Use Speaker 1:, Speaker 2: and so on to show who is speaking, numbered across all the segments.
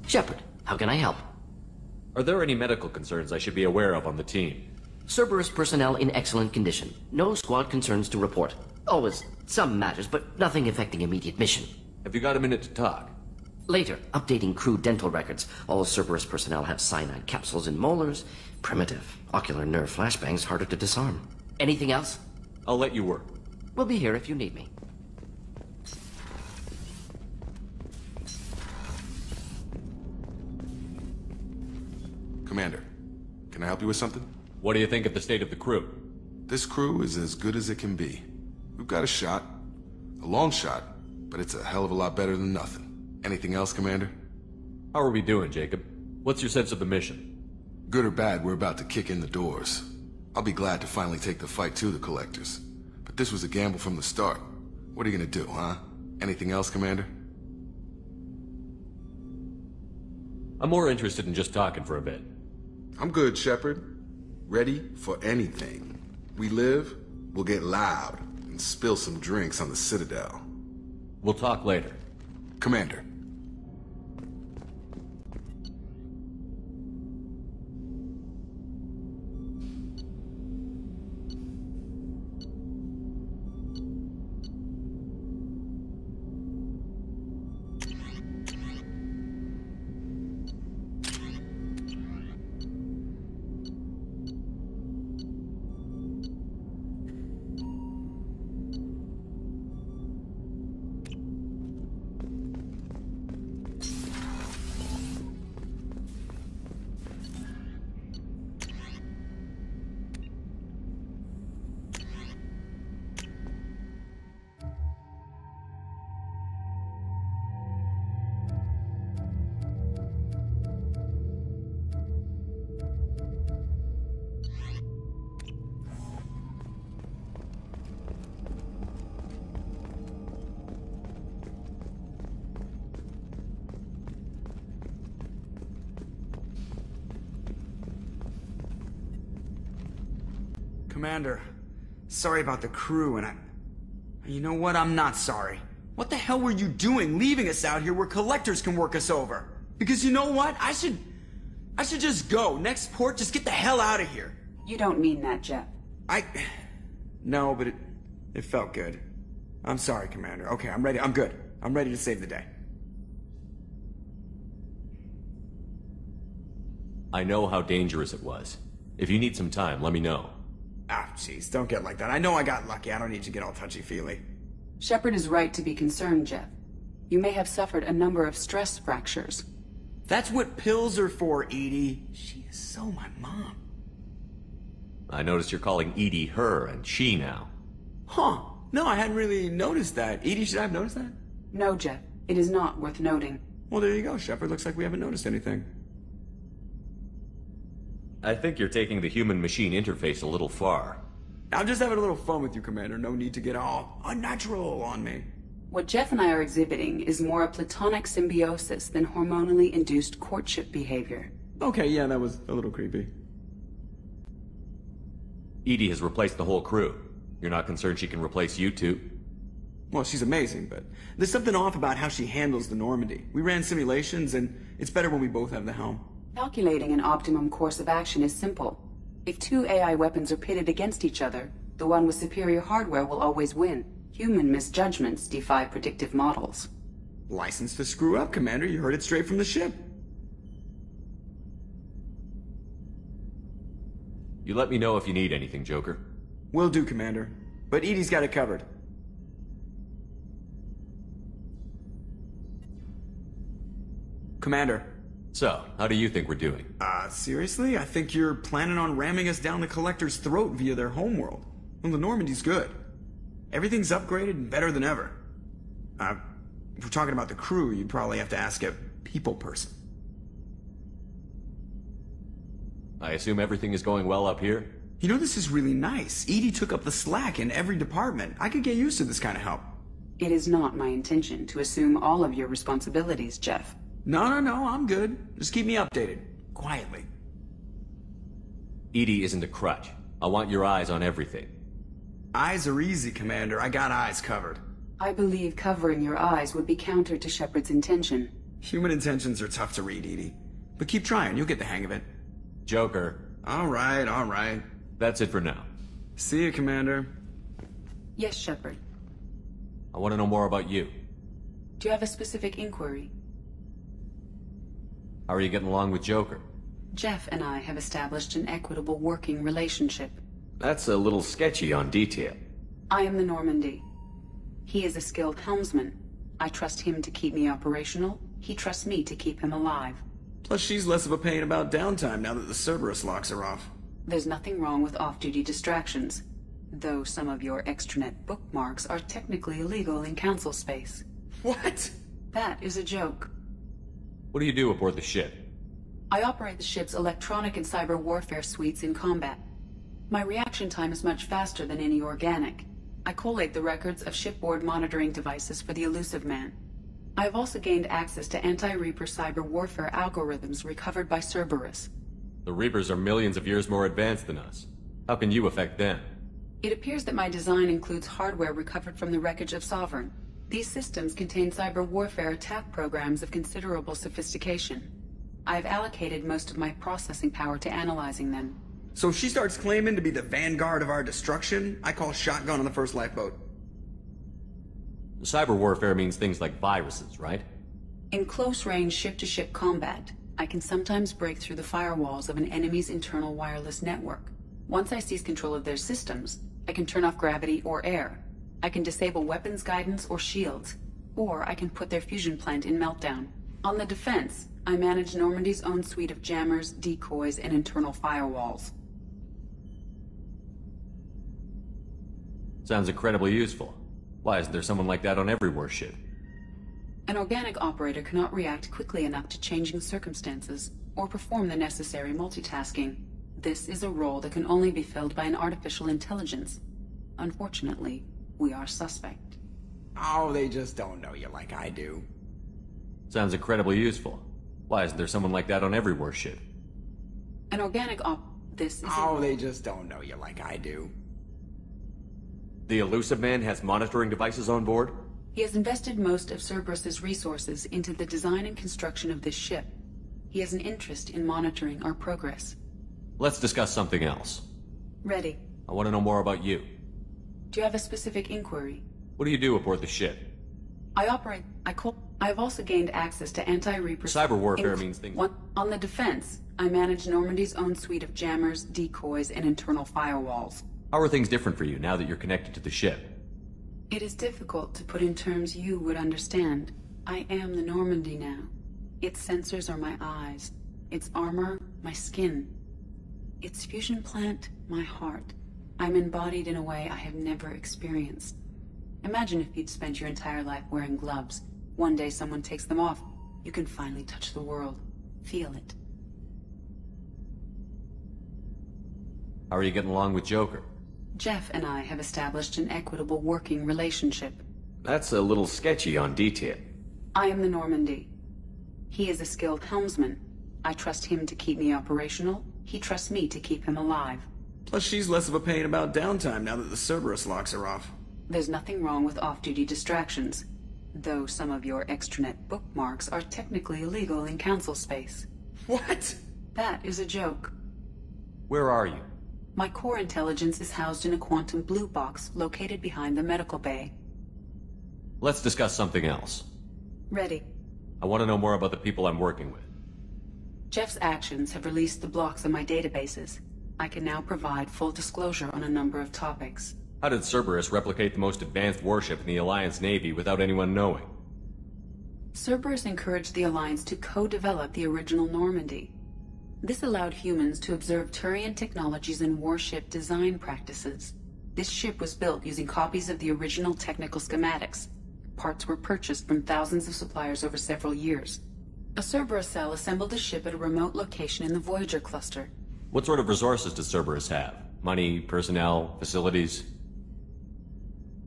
Speaker 1: Shepard, how can I help?
Speaker 2: Are there any medical concerns I should be aware of on the team?
Speaker 1: Cerberus personnel in excellent condition. No squad concerns to report. Always some matters, but nothing affecting immediate mission.
Speaker 2: Have you got a minute to talk?
Speaker 1: Later, updating crew dental records. All Cerberus personnel have cyanide capsules in molars. Primitive. Ocular nerve flashbangs harder to disarm. Anything else?
Speaker 2: I'll let you work.
Speaker 1: We'll be here if you need me.
Speaker 3: Commander, can I help you with something?
Speaker 2: What do you think of the state of the crew?
Speaker 3: This crew is as good as it can be. We've got a shot. A long shot, but it's a hell of a lot better than nothing. Anything else, Commander?
Speaker 2: How are we doing, Jacob? What's your sense of the mission?
Speaker 3: Good or bad, we're about to kick in the doors. I'll be glad to finally take the fight to the Collectors. But this was a gamble from the start. What are you gonna do, huh? Anything else, Commander?
Speaker 2: I'm more interested in just talking for a bit.
Speaker 3: I'm good, Shepard. Ready for anything. We live, we'll get loud, and spill some drinks on the Citadel.
Speaker 2: We'll talk later.
Speaker 3: Commander.
Speaker 4: Commander, sorry about the crew, and you know what? I'm not sorry. What the hell were you doing leaving us out here where Collectors can work us over? Because you know what? I should just go. Next port, just get the hell out of here.
Speaker 5: You don't mean that, Jeff.
Speaker 4: No, but it felt good. I'm sorry, Commander. Okay, I'm ready. I'm good. I'm ready to save the day.
Speaker 2: I know how dangerous it was. If you need some time, let me know.
Speaker 4: Ah, jeez, don't get like that. I know I got lucky. I don't need you to get all touchy-feely.
Speaker 5: Shepard is right to be concerned, Jeff. You may have suffered a number of stress fractures.
Speaker 4: That's what pills are for, Edie. She is so my mom.
Speaker 2: I noticed you're calling Edie her and she now.
Speaker 4: Huh. No, I hadn't really noticed that. Edie, should I have noticed that?
Speaker 5: No, Jeff. It is not worth noting.
Speaker 4: Well, there you go, Shepard. Looks like we haven't noticed anything.
Speaker 2: I think you're taking the human-machine interface a little far.
Speaker 4: I'm just having a little fun with you, Commander. No need to get all unnatural on me.
Speaker 5: What Jeff and I are exhibiting is more a platonic symbiosis than hormonally induced courtship behavior.
Speaker 4: Okay, yeah, that was a little creepy.
Speaker 2: Edie has replaced the whole crew. You're not concerned she can replace you two?
Speaker 4: Well, she's amazing, but there's something off about how she handles the Normandy. We ran simulations, and it's better when we both have the helm.
Speaker 5: Calculating an optimum course of action is simple. If two AI weapons are pitted against each other, the one with superior hardware will always win. Human misjudgments defy predictive models.
Speaker 4: License to screw up, Commander. You heard it straight from the ship.
Speaker 2: You let me know if you need anything, Joker.
Speaker 4: Will do, Commander. But Edie's got it covered. Commander.
Speaker 2: So, how do you think we're doing?
Speaker 4: Seriously? I think you're planning on ramming us down the Collector's throat via their homeworld. Well, the Normandy's good. Everything's upgraded and better than ever. If we're talking about the crew, you'd probably have to ask a people person.
Speaker 2: I assume everything is going well up here?
Speaker 4: You know, this is really nice. Edie took up the slack in every department. I could get used to this kind of help.
Speaker 5: It is not my intention to assume all of your responsibilities, Jeff.
Speaker 4: No, I'm good. Just keep me updated. Quietly.
Speaker 2: Edie isn't a crutch. I want your eyes on everything.
Speaker 4: Eyes are easy, Commander. I got eyes covered.
Speaker 5: I believe covering your eyes would be counter to Shepard's intention.
Speaker 4: Human intentions are tough to read, Edie. But keep trying, you'll get the hang of it.
Speaker 2: Joker.
Speaker 4: All right.
Speaker 2: That's it for now.
Speaker 4: See you, Commander.
Speaker 5: Yes, Shepard.
Speaker 2: I want to know more about you.
Speaker 5: Do you have a specific inquiry?
Speaker 2: How are you getting along with Joker?
Speaker 5: Jeff and I have established an equitable working relationship.
Speaker 2: That's a little sketchy on detail.
Speaker 5: I am the Normandy. He is a skilled helmsman. I trust him to keep me operational. He trusts me to keep him alive.
Speaker 4: Plus, she's less of a pain about downtime now that the Cerberus locks are off.
Speaker 5: There's nothing wrong with off-duty distractions, though some of your extranet bookmarks are technically illegal in Council space.
Speaker 4: What?
Speaker 5: That is a joke.
Speaker 2: What do you do aboard the ship?
Speaker 5: I operate the ship's electronic and cyber warfare suites in combat. My reaction time is much faster than any organic. I collate the records of shipboard monitoring devices for the Elusive Man. I have also gained access to anti-Reaper cyber warfare algorithms recovered by Cerberus.
Speaker 2: The Reapers are millions of years more advanced than us. How can you affect them?
Speaker 5: It appears that my design includes hardware recovered from the wreckage of Sovereign. These systems contain cyber warfare attack programs of considerable sophistication. I have allocated most of my processing power to analyzing them.
Speaker 4: So if she starts claiming to be the vanguard of our destruction, I call shotgun on the first lifeboat.
Speaker 2: Cyber warfare means things like viruses, right?
Speaker 5: In close-range ship-to-ship combat, I can sometimes break through the firewalls of an enemy's internal wireless network. Once I seize control of their systems, I can turn off gravity or air. I can disable weapons guidance or shields, or I can put their fusion plant in meltdown. On the defense, I manage Normandy's own suite of jammers, decoys, and internal firewalls.
Speaker 2: Sounds incredibly useful. Why isn't there someone like that on every warship?
Speaker 5: An organic operator cannot react quickly enough to changing circumstances, or perform the necessary multitasking. This is a role that can only be filled by an artificial intelligence. Unfortunately, we are suspect.
Speaker 4: Oh, they just don't know you like I do.
Speaker 2: Sounds incredibly useful. Why isn't there someone like that on every warship?
Speaker 5: An organic This is
Speaker 4: Oh, they just don't know you like I do.
Speaker 2: The Elusive Man has monitoring devices on board?
Speaker 5: He has invested most of Cerberus's resources into the design and construction of this ship. He has an interest in monitoring our progress.
Speaker 2: Let's discuss something else.
Speaker 5: Ready.
Speaker 2: I want to know more about you.
Speaker 5: Do you have a specific inquiry?
Speaker 2: What do you do aboard the ship?
Speaker 5: I have also gained access to anti-Reaper...
Speaker 2: Cyber warfare means things...
Speaker 5: On the defense, I manage Normandy's own suite of jammers, decoys, and internal firewalls.
Speaker 2: How are things different for you now that you're connected to the ship?
Speaker 5: It is difficult to put in terms you would understand. I am the Normandy now. Its sensors are my eyes. Its armor, my skin. Its fusion plant, my heart. I'm embodied in a way I have never experienced. Imagine if you'd spent your entire life wearing gloves. One day someone takes them off. You can finally touch the world. Feel it.
Speaker 2: How are you getting along with Joker?
Speaker 5: Jeff and I have established an equitable working relationship.
Speaker 2: That's a little sketchy on detail.
Speaker 5: I am the Normandy. He is a skilled helmsman. I trust him to keep me operational. He trusts me to keep him alive.
Speaker 4: Plus, she's less of a pain about downtime now that the Cerberus locks are off.
Speaker 5: There's nothing wrong with off-duty distractions, though some of your extranet bookmarks are technically illegal in Council space.
Speaker 4: What?
Speaker 5: That is a joke.
Speaker 2: Where are you?
Speaker 5: My core intelligence is housed in a quantum blue box located behind the medical bay.
Speaker 2: Let's discuss something else.
Speaker 5: Ready.
Speaker 2: I want to know more about the people I'm working with.
Speaker 5: Jeff's actions have released the blocks on my databases. I can now provide full disclosure on a number of topics.
Speaker 2: How did Cerberus replicate the most advanced warship in the Alliance Navy without anyone knowing?
Speaker 5: Cerberus encouraged the Alliance to co-develop the original Normandy. This allowed humans to observe Turian technologies and warship design practices. This ship was built using copies of the original technical schematics. Parts were purchased from thousands of suppliers over several years. A Cerberus cell assembled the ship at a remote location in the Voyager cluster.
Speaker 2: What sort of resources does Cerberus have? Money, personnel, facilities?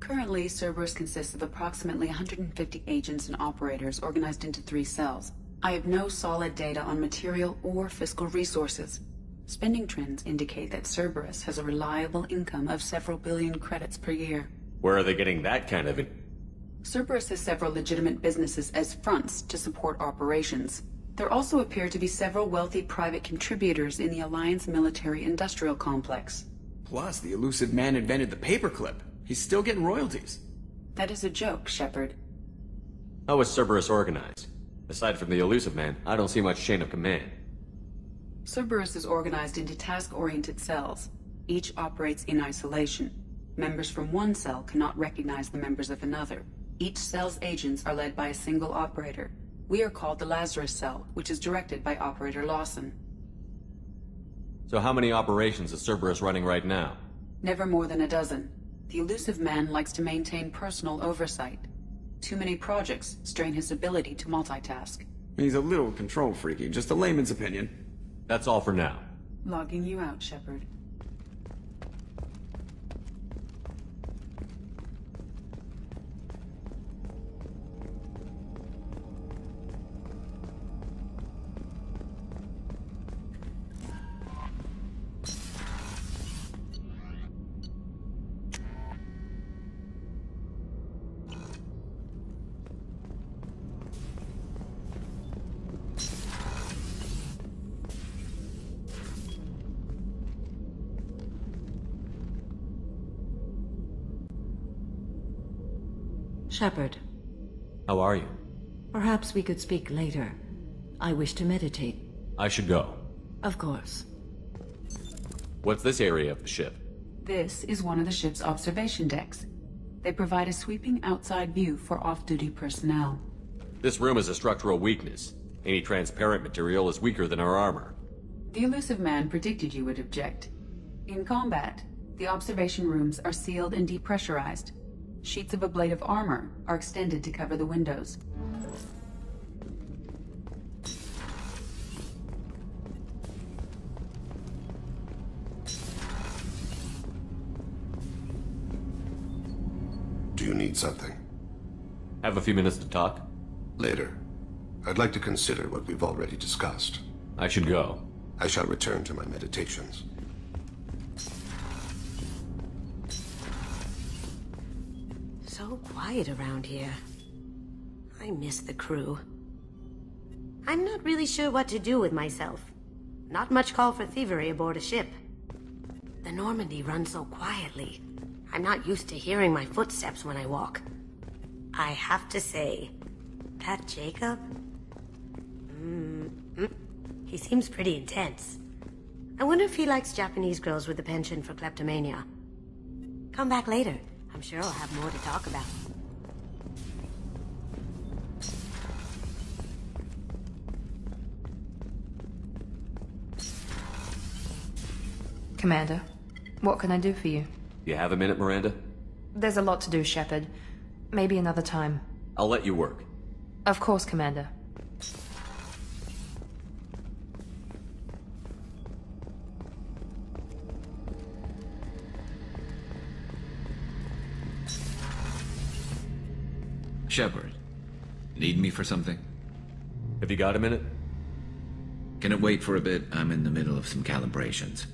Speaker 5: Currently, Cerberus consists of approximately 150 agents and operators organized into 3 cells. I have no solid data on material or fiscal resources. Spending trends indicate that Cerberus has a reliable income of several billion credits per year.
Speaker 2: Where are they getting that kind of...
Speaker 5: Cerberus has several legitimate businesses as fronts to support operations. There also appear to be several wealthy private contributors in the Alliance military-industrial complex.
Speaker 4: Plus, the elusive man invented the paperclip. He's still getting royalties.
Speaker 5: That is a joke, Shepard.
Speaker 2: How is Cerberus organized? Aside from the elusive man, I don't see much chain of command.
Speaker 5: Cerberus is organized into task-oriented cells. Each operates in isolation. Members from one cell cannot recognize the members of another. Each cell's agents are led by a single operator. We are called the Lazarus Cell, which is directed by Operator Lawson.
Speaker 2: So how many operations is Cerberus running right now?
Speaker 5: Never more than a dozen. The elusive man likes to maintain personal oversight. Too many projects strain his ability to multitask.
Speaker 4: He's a little control freaky, just a layman's opinion.
Speaker 2: That's all for now.
Speaker 5: Logging you out, Shepard.
Speaker 6: Shepard,
Speaker 2: How are you?
Speaker 6: perhaps we could speak later. I wish to meditate.
Speaker 2: I should go.
Speaker 6: Of course.
Speaker 2: What's this area of the ship?
Speaker 5: This is one of the ship's observation decks. They provide a sweeping outside view for off-duty personnel.
Speaker 2: This room is a structural weakness. Any transparent material is weaker than our armor.
Speaker 5: The elusive man predicted you would object. In combat, the observation rooms are sealed and depressurized. Sheets of ablative armor are extended to cover the windows.
Speaker 7: Do you need something?
Speaker 2: Have a few minutes to talk?
Speaker 7: Later. I'd like to consider what we've already discussed.
Speaker 2: I should go.
Speaker 7: I shall return to my meditations.
Speaker 6: So quiet around here. I miss the crew. I'm not really sure what to do with myself. Not much call for thievery aboard a ship. The Normandy runs so quietly. I'm not used to hearing my footsteps when I walk. I have to say, that Jacob? He seems pretty intense. I wonder if he likes Japanese girls with a penchant for kleptomania. Come back later. I'm sure I'll have more to talk about.
Speaker 8: Commander, what can I do for you?
Speaker 2: You have a minute, Miranda?
Speaker 8: There's a lot to do, Shepard. Maybe another time.
Speaker 2: I'll let you work.
Speaker 8: Of course, Commander.
Speaker 9: Shepard, need me for something?
Speaker 2: Have you got a minute?
Speaker 9: Can it wait for a bit? I'm in the middle of some calibrations.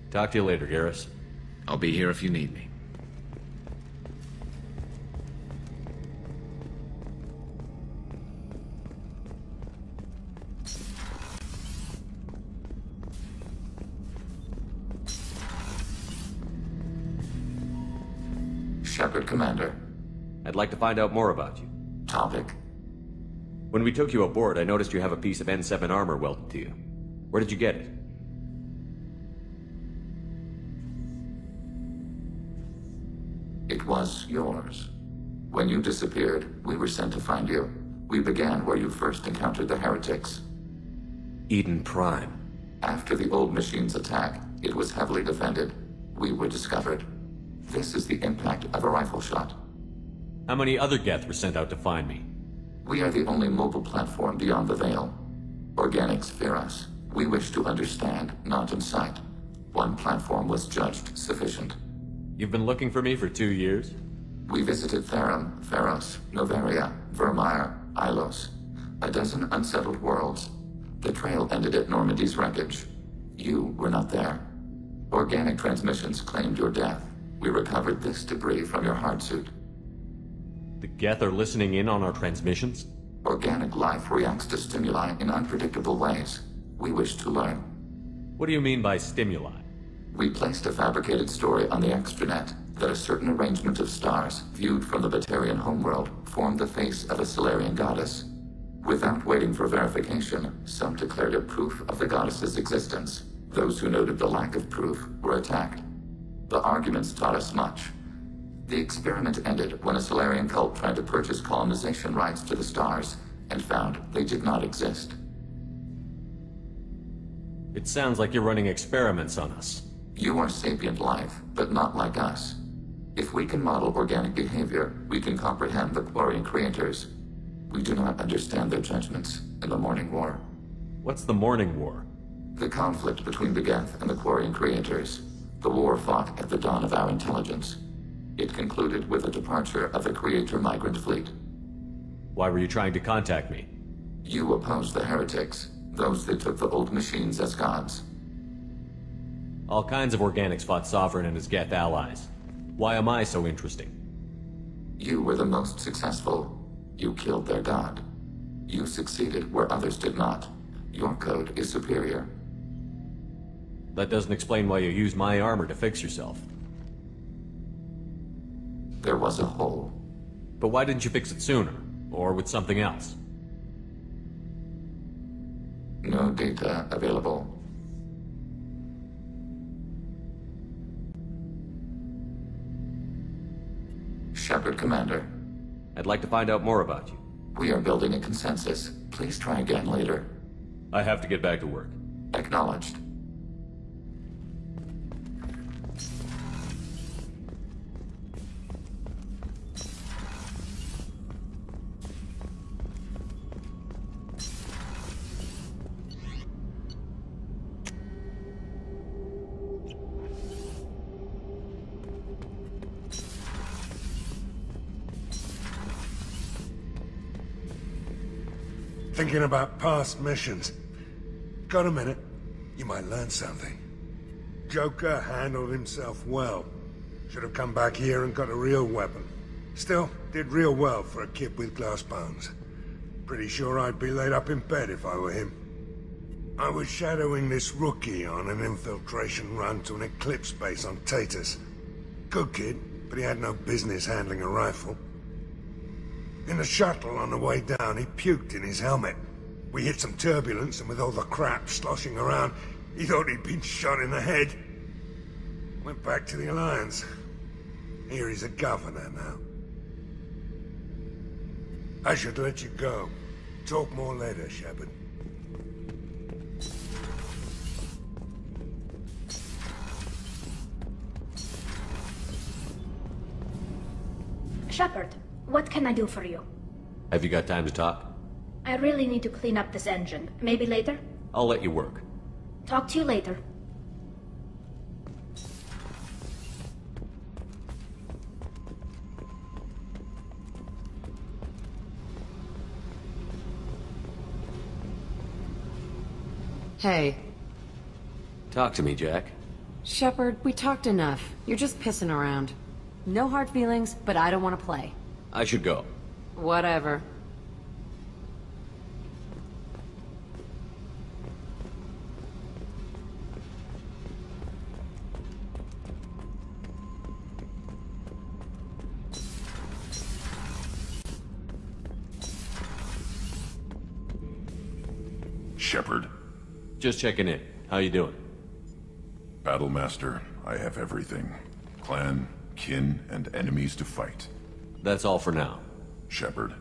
Speaker 2: Talk to you later, Garrus.
Speaker 9: I'll be here if you need me.
Speaker 10: Shepard, Commander.
Speaker 2: I'd like to find out more about you.
Speaker 10: Topic?
Speaker 2: When we took you aboard, I noticed you have a piece of N7 armor welded to you. Where did you get it?
Speaker 10: It was yours. When you disappeared, we were sent to find you. We began where you first encountered the heretics.
Speaker 2: Eden Prime.
Speaker 10: After the old machine's attack, it was heavily defended. We were discovered. This is the impact of a rifle shot.
Speaker 2: How many other Geth were sent out to find me?
Speaker 10: We are the only mobile platform beyond the Veil. Organics fear us. We wish to understand, not incite. One platform was judged sufficient.
Speaker 2: You've been looking for me for 2 years?
Speaker 10: We visited Theron, Pharos, Novaria, Vermeer, Ilos. A dozen unsettled worlds. The trail ended at Normandy's wreckage. You were not there. Organic transmissions claimed your death. We recovered this debris from your hard suit.
Speaker 2: The Geth are listening in on our transmissions?
Speaker 10: Organic life reacts to stimuli in unpredictable ways. We wish to learn.
Speaker 2: What do you mean by stimuli?
Speaker 10: We placed a fabricated story on the extranet that a certain arrangement of stars, viewed from the Batarian homeworld, formed the face of a Solarian goddess. Without waiting for verification, some declared it proof of the goddess's existence. Those who noted the lack of proof were attacked. The arguments taught us much. The experiment ended when a Solarian cult tried to purchase colonization rights to the stars, and found they did not exist.
Speaker 2: It sounds like you're running experiments on us.
Speaker 10: You are sapient life, but not like us. If we can model organic behavior, we can comprehend the Quarian creators. We do not understand their judgments in the Morning War.
Speaker 2: What's the Morning War?
Speaker 10: The conflict between the Geth and the Quarian creators. The war fought at the dawn of our intelligence. It concluded with the departure of the Creator migrant fleet.
Speaker 2: Why were you trying to contact me?
Speaker 10: You opposed the heretics, those that took the old machines as gods.
Speaker 2: All kinds of organics fought Sovereign and his Geth allies. Why am I so interesting?
Speaker 10: You were the most successful. You killed their god. You succeeded where others did not. Your code is superior.
Speaker 2: That doesn't explain why you used my armor to fix yourself.
Speaker 10: There was a hole.
Speaker 2: But why didn't you fix it sooner? Or with something else?
Speaker 10: No data available. Shepard, Commander.
Speaker 2: I'd like to find out more about you.
Speaker 10: We are building a consensus. Please try again later.
Speaker 2: I have to get back to work.
Speaker 10: Acknowledged.
Speaker 11: Thinking about past missions. Got a minute? You might learn something. Joker handled himself well. Should have come back here and got a real weapon. Still, did real well for a kid with glass bones. Pretty sure I'd be laid up in bed if I were him. I was shadowing this rookie on an infiltration run to an Eclipse base on Tatus. Good kid, but he had no business handling a rifle. In the shuttle on the way down, he puked in his helmet. We hit some turbulence, and with all the crap sloshing around, he thought he'd been shot in the head. Went back to the Alliance. Here he's a governor now. I should let you go. Talk more later, Shepard.
Speaker 12: Shepard, what can I do for you?
Speaker 2: Have you got time to talk?
Speaker 12: I really need to clean up this engine. Maybe later?
Speaker 2: I'll let you work.
Speaker 12: Talk to you later.
Speaker 13: Hey.
Speaker 2: Talk to me, Jack.
Speaker 13: Shepard, we talked enough. You're just pissing around. No hard feelings, but I don't want to play.
Speaker 2: I should go.
Speaker 13: Whatever.
Speaker 14: Shepard.
Speaker 2: Just checking in. How you doing?
Speaker 14: Battlemaster, I have everything. Clan, kin, and enemies to fight.
Speaker 2: That's all for now.
Speaker 14: Shepard,